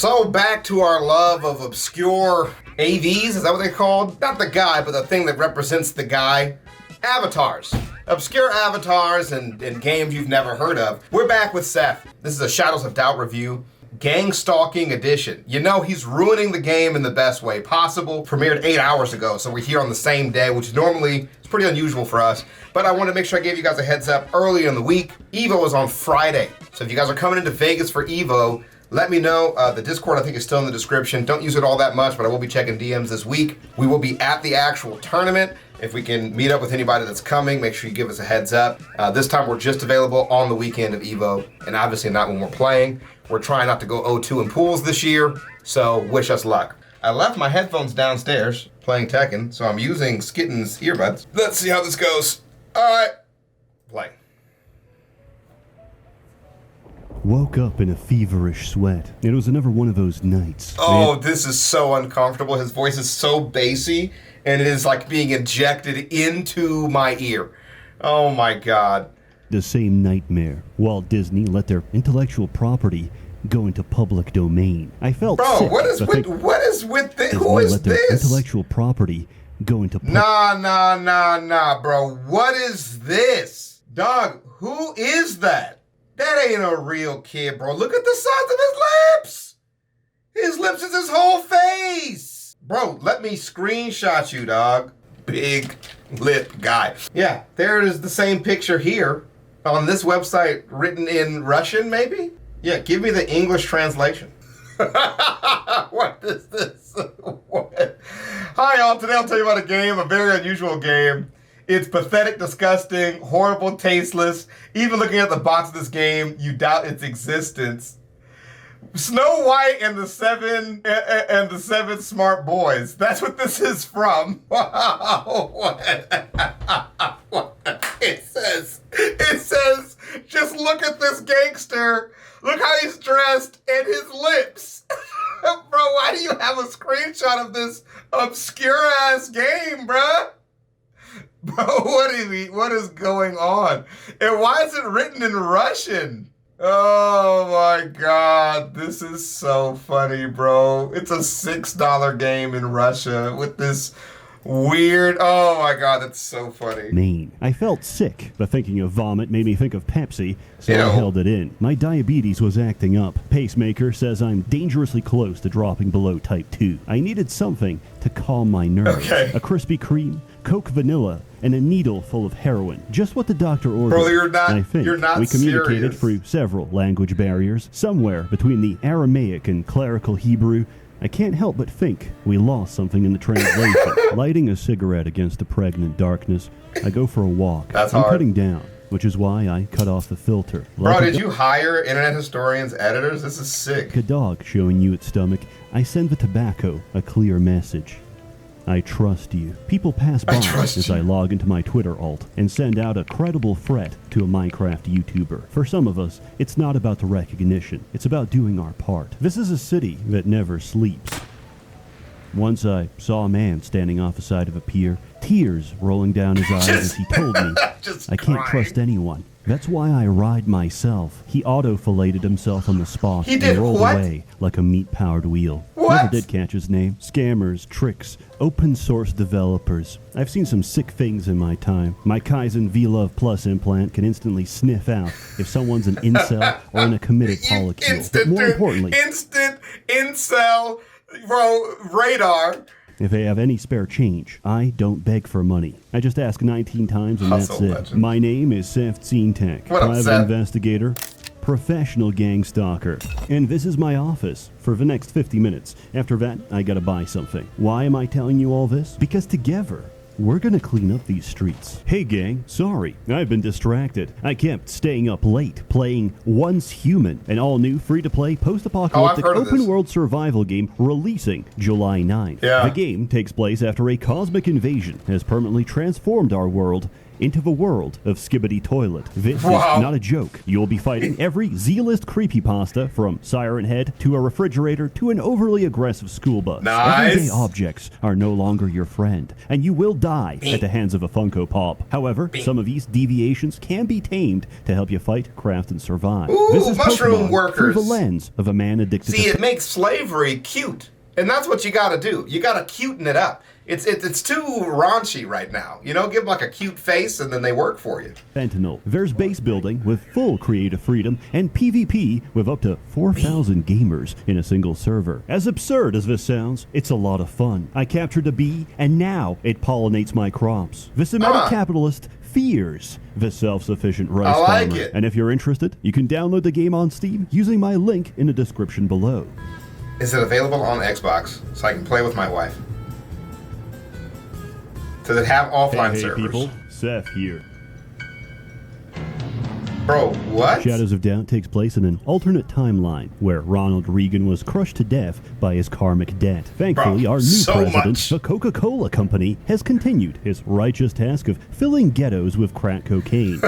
So back to our love of obscure AVs, is that what they're called? Not the guy, but the thing that represents the guy. Avatars. Obscure avatars and games you've never heard of. We're back with Seth. This is a Shadows of Doubt review. Gang Stalking Edition. You know, he's ruining the game in the best way possible. Premiered 8 hours ago, so we're here on the same day, which normally is pretty unusual for us. But I want to make sure I gave you guys a heads up early in the week. EVO is on Friday. So if you guys are coming into Vegas for EVO, let me know. The Discord, I think, is still in the description. Don't use it all that much, but I will be checking DMs this week. We will be at the actual tournament. If we can meet up with anybody that's coming, make sure you give us a heads up. This time, we're just available on the weekend of EVO, and obviously not when we're playing. We're trying not to go 0-2 in pools this year, so wish us luck. I left my headphones downstairs playing Tekken, so I'm using Skitten's earbuds. Let's see how this goes. All right, play. Woke up in a feverish sweat. It was another one of those nights. Oh, this is so uncomfortable. His voice is so bassy, and it is like being injected into my ear. Oh my God. The same nightmare. Walt Disney let their intellectual property go into public domain. I felt sick. Bro, what is with this? Who is let their this? Intellectual property go into public. Nah, bro. What is this? Dog, who is that? That ain't a real kid, bro. Look at the size of his lips. His lips is his whole face. Bro, let me screenshot you, dog. Big lip guy. Yeah, there it is, the same picture here on this website written in Russian, maybe? Yeah, give me the English translation. What is this? What? Hi, y'all. Today I'll tell you about a game, a very unusual game. It's pathetic, disgusting, horrible, tasteless. Even looking at the box of this game, you doubt its existence. Snow White and the seven smart boys. That's what this is from. What? It says, just look at this gangster. Look how he's dressed and his lips. Bro, why do you have a screenshot of this obscure ass game, bruh? Bro, what is going on? And why is it written in Russian? Oh my God, this is so funny, bro. It's a $6 game in Russia with this weird, oh my God, that's so funny. Maine. I felt sick, but thinking of vomit made me think of Pepsi, so Ew. I held it in. My diabetes was acting up. Pacemaker says I'm dangerously close to dropping below type 2. I needed something to calm my nerves. Okay. A Krispy Kreme, Coke Vanilla, and a needle full of heroin. Just what the doctor ordered. Bro, you're not we communicated serious. through several language barriers, somewhere between the Aramaic and clerical Hebrew. I can't help but think we lost something in the translation. Lighting a cigarette against the pregnant darkness, I go for a walk. That's I'm hard. cutting down, which is why I cut off the filter. Bro, Like did you hire internet historians, editors? This is sick. a dog showing you its stomach, I send the tobacco a clear message. I trust you. People pass by as I log into my Twitter alt and send out a credible threat to a Minecraft YouTuber. For some of us, it's not about the recognition. It's about doing our part. This is a city that never sleeps. Once I saw a man standing off the side of a pier, tears rolling down his eyes as he told me, I can't trust anyone. That's why I ride myself. He auto-filleted himself on the spot He and did rolled what? away like a meat-powered wheel. What? Never did catch his name. Scammers, tricks, open-source developers. I've seen some sick things in my time. My Kaizen V-Love Plus implant can instantly sniff out if someone's an incel or in a committed polycule. But more importantly, instant incel, bro, radar. if they have any spare change, I don't beg for money. I just ask 19 times and Hustle that's it. legend. My name is Ssethtzeentach, What up, private Seth? investigator, professional gang stalker. And this is my office for the next 50 minutes. After that, I gotta buy something. Why am I telling you all this? Because together, we're gonna clean up these streets. Hey gang, sorry, I've been distracted. I kept staying up late playing Once Human, an all-new free-to-play post-apocalyptic heard of this. open-world survival game releasing July 9th. Yeah. The game takes place after a cosmic invasion has permanently transformed our world into the world of Skibbity Toilet. This is not a joke. You'll be fighting every Z-list creepypasta, from Siren Head to a refrigerator to an overly aggressive school bus. Nice. Everyday objects are no longer your friend, and you will die at the hands of a Funko Pop. However, some of these deviations can be tamed to help you fight, craft, and survive. Ooh, this is mushroom Pokemon workers. through the lens of a man addicted See, to... it makes slavery cute. And that's what you gotta do. You gotta cuten it up. It's too raunchy right now. You know, give them like a cute face and then they work for you. Fentanyl. There's base building with full creative freedom and PvP with up to 4,000 gamers in a single server. As absurd as this sounds, it's a lot of fun. I captured a bee and now it pollinates my crops. This Semitic capitalist fears the self-sufficient rice farmer. it. And if you're interested, you can download the game on Steam using my link in the description below. Is it available on Xbox so I can play with my wife? Does it have offline Hey servers? people, Seth here. Bro, what? Shadows of Doubt takes place in an alternate timeline where Ronald Reagan was crushed to death by his karmic debt. Thankfully, our new president, the Coca-Cola Company, has continued his righteous task of filling ghettos with crack cocaine.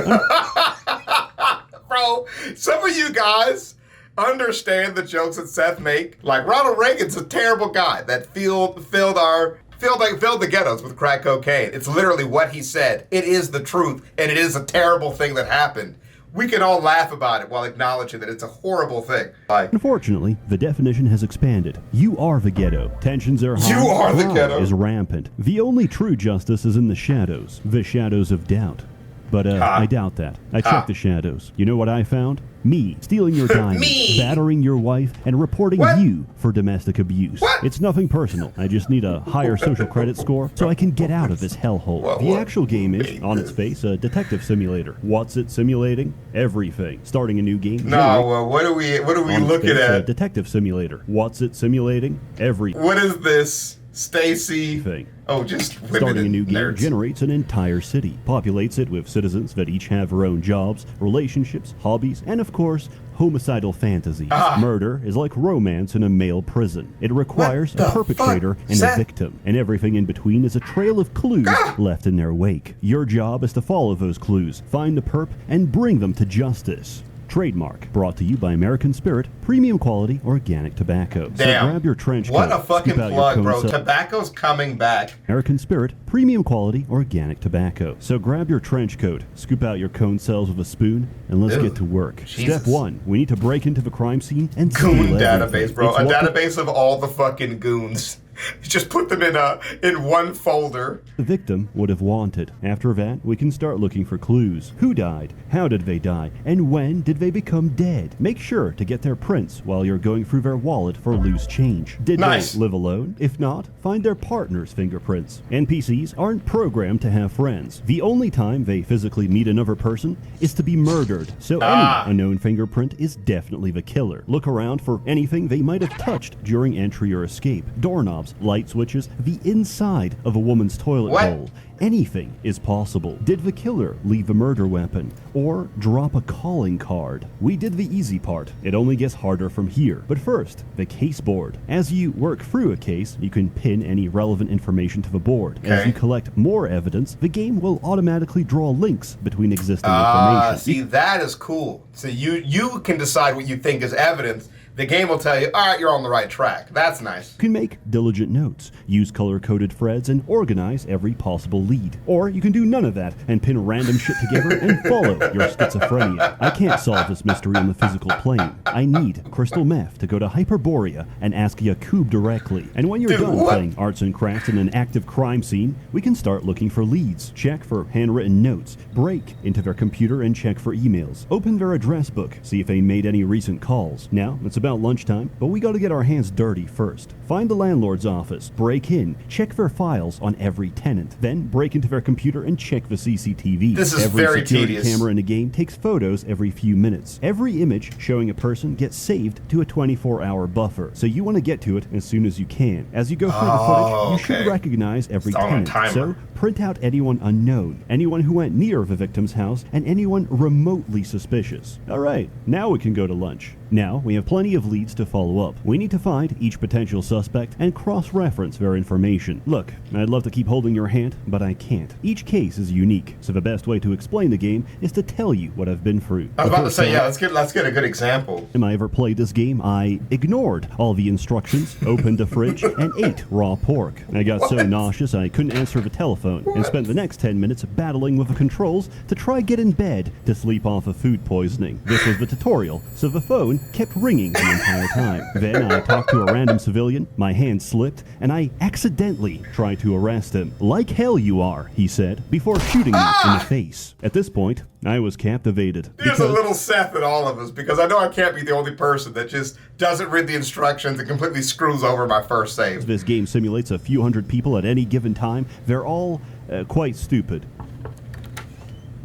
Bro, some of you guys understand the jokes that Seth make. Like, Ronald Reagan's a terrible guy that filled the ghettos with crack cocaine. It's literally what he said. It is the truth, and it is a terrible thing that happened. We can all laugh about it while acknowledging that it's a horrible thing. Unfortunately, the definition has expanded. You are the ghetto. Tensions are high. You are the crime ghetto. is rampant. The only true justice is in the shadows. The shadows of doubt. But I doubt that. I checked the shadows. You know what I found? Me stealing your diamonds, battering your wife, and reporting you for domestic abuse. It's nothing personal. I just need a higher social credit score so I can get out of this hellhole. The actual game is, on its face, a detective simulator. What's it simulating? Everything. Starting a new game. No, what are we looking at? A detective simulator. What's it simulating? Everything. What is this? Stacy. Thing. Oh, just women. Starting a new game nerds. generates an entire city, populates it with citizens that each have their own jobs, relationships, hobbies, and of course, homicidal fantasies. Murder is like romance in a male prison. It requires a perpetrator and a victim, and everything in between is a trail of clues left in their wake. Your job is to follow those clues, find the perp, and bring them to justice. Trademark. Brought to you by American Spirit, premium quality organic tobacco. Damn. So grab your trench coat. What a fucking plug, bro. cell. Tobacco's coming back. American Spirit, premium quality organic tobacco. So grab your trench coat, scoop out your cone cells with a spoon, and let's get to work. Jesus. Step 1, we need to break into the crime scene and Goon steal database, everything. bro. It's A what database of all the fucking goons. Just put them in one folder. the victim would have wanted. After that, we can start looking for clues. Who died? How did they die? And when did they become dead? Make sure to get their prints while you're going through their wallet for loose change. Did they live alone? If not, find their partner's fingerprints. NPCs aren't programmed to have friends. The only time they physically meet another person is to be murdered. So any unknown fingerprint is definitely the killer. Look around for anything they might have touched during entry or escape. Doorknobs, light switches, the inside of a woman's toilet bowl. Anything is possible. Did the killer leave a murder weapon or drop a calling card? We did the easy part. It only gets harder from here. But first, the case board. As you work through a case, you can pin any relevant information to the board. As you collect more evidence, the game will automatically draw links between existing information. See, that is cool. So you can decide what you think is evidence. The game will tell you, all right, you're on the right track. That's nice. You can make diligent notes, use color-coded threads, and organize every possible lead. Or you can do none of that and pin random shit together and follow your schizophrenia. I can't solve this mystery on the physical plane. I need crystal meth to go to Hyperborea and ask Yakub directly. And when you're done playing arts and crafts in an active crime scene, we can start looking for leads, check for handwritten notes, break into their computer and check for emails, open their address book, see if they made any recent calls. Now, it's about lunchtime, but we gotta get our hands dirty first. Find the landlord's office, break in, check their files on every tenant, then break into their computer and check the CCTV. This is every very security tedious. camera in a game takes photos every few minutes. Every image showing a person gets saved to a 24-hour buffer, so you want to get to it as soon as you can. As you go through the footage, you should recognize every tenant. So print out anyone unknown, anyone who went near the victim's house, and anyone remotely suspicious. Alright, now we can go to lunch. Now, we have plenty of leads to follow up. We need to find each potential suspect suspect and cross-reference their information. Look, I'd love to keep holding your hand, but I can't. Each case is unique, so the best way to explain the game is to tell you what I've been through. I was about to say, yeah, let's get a good example. Time I ever played this game, I ignored all the instructions, opened a fridge, and ate raw pork. I got so nauseous I couldn't answer the telephone, and spent the next 10 minutes battling with the controls to try get in bed to sleep off of food poisoning. This was the tutorial, so the phone kept ringing the entire time. Then I talked to a random civilian, my hand slipped, and I accidentally tried to arrest him. Like hell you are, he said, before shooting me in the face. At this point, I was captivated. There's a little Seth in all of us, because I know I can't be the only person that just doesn't read the instructions and completely screws over my first save. This game simulates a few hundred people at any given time. They're all quite stupid.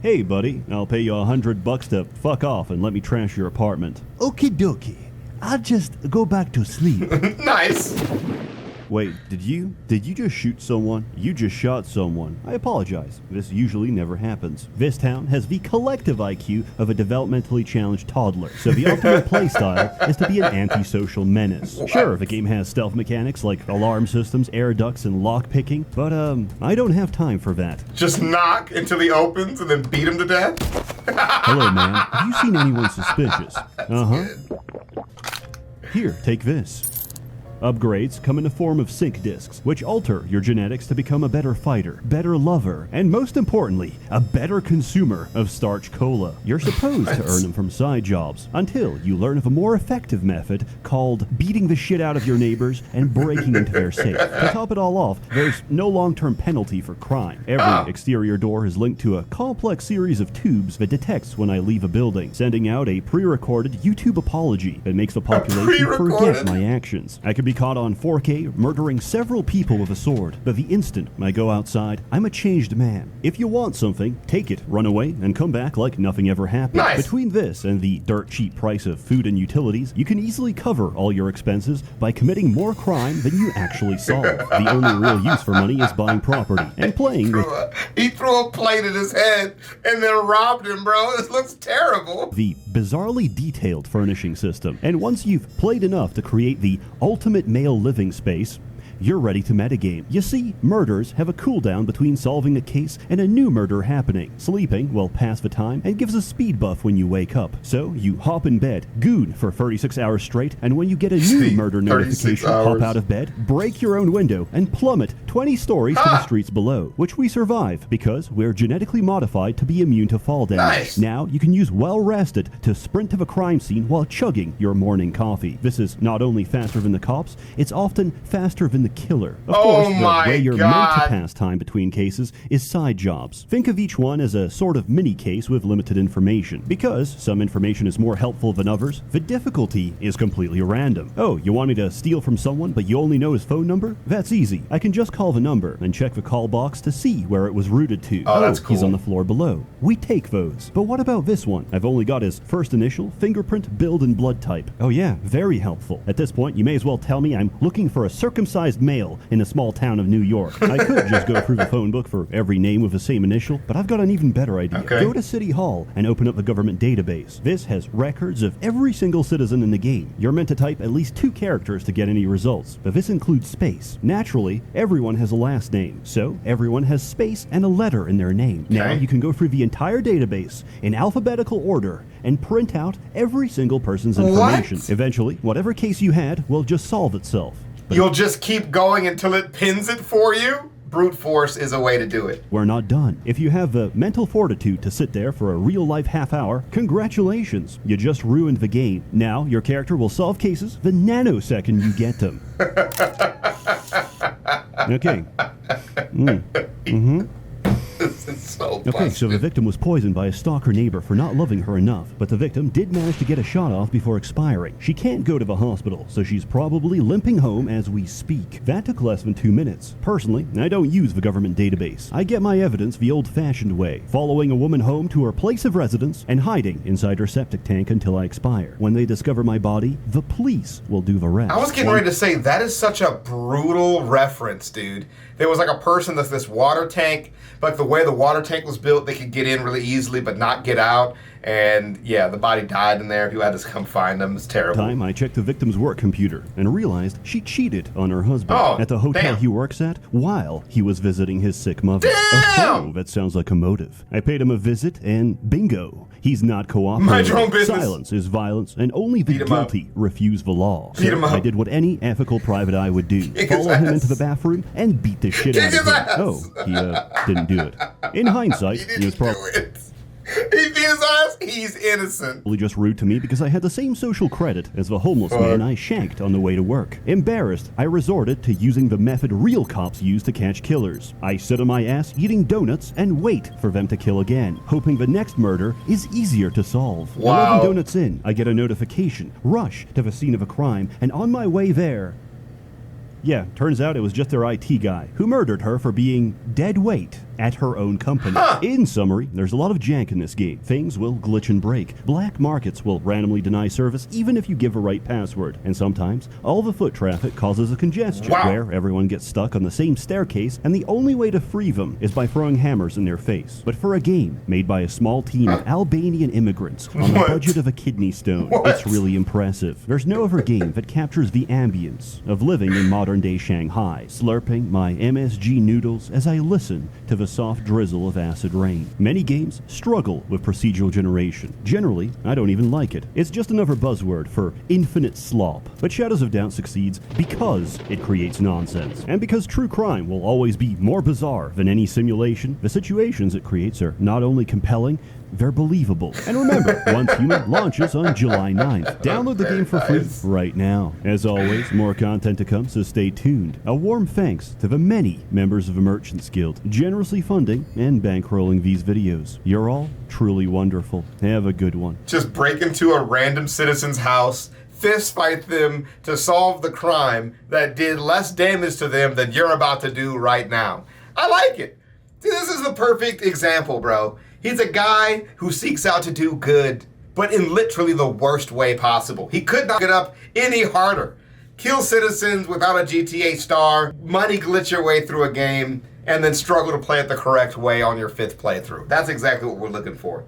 Hey, buddy, I'll pay you $100 to fuck off and let me trash your apartment. Okie dokie. I'll just go back to sleep. Nice. Wait, did you just shoot someone? You just shot someone. I apologize. This usually never happens. This town has the collective IQ of a developmentally challenged toddler, so the ultimate playstyle is to be an antisocial menace. What? Sure, the game has stealth mechanics like alarm systems, air ducts, and lock picking, but I don't have time for that. Just knock until he opens and then beat him to death? Hello, man. Have you seen anyone suspicious? Good. Here, take this. Upgrades come in the form of sync discs, which alter your genetics to become a better fighter, better lover, and most importantly, a better consumer of starch cola. You're supposed to earn them from side jobs, until you learn of a more effective method called beating the shit out of your neighbors and breaking into their safe. To top it all off, there's no long-term penalty for crime. Every exterior door is linked to a complex series of tubes that detects when I leave a building, sending out a pre-recorded YouTube apology that makes the population forget my actions. I could be caught on 4K murdering several people with a sword, but the instant I go outside, I'm a changed man. If you want something, take it, run away, and come back like nothing ever happened. Nice. Between this and the dirt cheap price of food and utilities, you can easily cover all your expenses by committing more crime than you actually solve. The only real use for money is buying property and playing with... He threw a plate at his head and then robbed him, bro. This looks terrible. The bizarrely detailed furnishing system. And once you've played enough to create the ultimate male living space, you're ready to metagame. You see, murders have a cooldown between solving a case and a new murder happening. Sleeping will pass the time and gives a speed buff when you wake up. So you hop in bed, goon for 36 hours straight, and when you get a new murder notification, hop out of bed, break your own window, and plummet 20 stories to the streets below, which we survive because we're genetically modified to be immune to fall damage. Nice. Now you can use well rested to sprint to the crime scene while chugging your morning coffee. This is not only faster than the cops, it's often faster than the killer. Of course, the way you're meant to pass time between cases is side jobs. Think of each one as a sort of mini case with limited information. Because some information is more helpful than others, the difficulty is completely random. Oh, you want me to steal from someone but you only know his phone number? That's easy. I can just call the number and check the call box to see where it was routed to. Oh, that's cool. He's on the floor below. We take those. But what about this one? I've only got his first initial, fingerprint, build, and blood type. Oh yeah, very helpful. At this point, you may as well tell me I'm looking for a circumcised male in a small town of New York. I could just go through the phone book for every name with the same initial, but I've got an even better idea. Okay. Go to City Hall and open up the government database. This has records of every single citizen in the game. You're meant to type at least 2 characters to get any results, but this includes space. Naturally, everyone has a last name, so everyone has space and a letter in their name. Now you can go through the entire database in alphabetical order and print out every single person's information. What? Eventually, whatever case you had will just solve itself. You'll just keep going until it pins it for you? Brute force is a way to do it. We're not done. If you have the mental fortitude to sit there for a real-life half hour, congratulations. You just ruined the game. Now, your character will solve cases the nanosecond you get them. Okay. This is so Okay, busted. so the victim was poisoned by a stalker neighbor for not loving her enough, but the victim did manage to get a shot off before expiring. She can't go to the hospital, so she's probably limping home as we speak. That took less than 2 minutes. Personally, I don't use the government database. I get my evidence the old-fashioned way, following a woman home to her place of residence and hiding inside her septic tank until I expire. When they discover my body, the police will do the rest. I was getting ready to say, that is such a brutal reference, dude. There was like a person that's this water tank, but the way the water tank was built, they could get in really easily but not get out. And yeah, the body died in there. People had to come find him. It's terrible. Time I checked the victim's work computer and realized she cheated on her husband at the hotel damn. he works at while he was visiting his sick mother. Damn! Oh, that sounds like a motive. I paid him a visit and bingo, he's not cooperating. Mind your own business. Silence is violence and only the Beat him guilty refuse the law. Beat him up. I did what any ethical private eye would do. Kick his Follow him ass. into the bathroom and beat the shit out Kick of his him. ass. Oh, he didn't do it. In hindsight, He he was didn't probably do it. He beat his ass. He's innocent. just rude to me because I had the same social credit as the homeless man I shanked on the way to work. Embarrassed, I resorted to using the method real cops use to catch killers. I sit on my ass eating donuts and wait for them to kill again, hoping the next murder is easier to solve. Wow. 11 donuts in, I get a notification, rush to the scene of a crime, and on my way there... Yeah, turns out it was just their IT guy who murdered her for being dead weight at her own company. In summary, there's a lot of jank in this game. Things will glitch and break. Black markets will randomly deny service even if you give a right password. And sometimes, all the foot traffic causes a congestion where everyone gets stuck on the same staircase and the only way to free them is by throwing hammers in their face. But for a game made by a small team of Albanian immigrants on the budget of a kidney stone, it's really impressive. There's no other game that captures the ambience of living in modern-day Shanghai, slurping my MSG noodles as I listen to the soft drizzle of acid rain. Many games struggle with procedural generation. Generally, I don't even like it. It's just another buzzword for infinite slop. But Shadows of Doubt succeeds because it creates nonsense. And because true crime will always be more bizarre than any simulation, the situations it creates are not only compelling, they're believable. And remember, Once Human launches on July 9th. Download the game for free right now. As always, more content to come, so stay tuned. A warm thanks to the many members of the Merchants Guild, generously funding and bankrolling these videos. You're all truly wonderful. Have a good one. Just break into a random citizen's house, fist fight them to solve the crime that did less damage to them than you're about to do right now. I like it. See, this is the perfect example, bro. He's a guy who seeks out to do good, but in literally the worst way possible. He could not get up any harder. Kill citizens without a GTA star, money glitch your way through a game, and then struggle to play it the correct way on your 5th playthrough. That's exactly what we're looking for.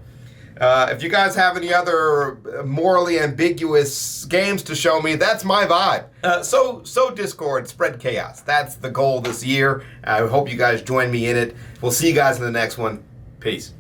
If you guys have any other morally ambiguous games to show me, that's my vibe. So Discord, spread chaos. That's the goal this year. I hope you guys join me in it. We'll see you guys in the next one. Peace.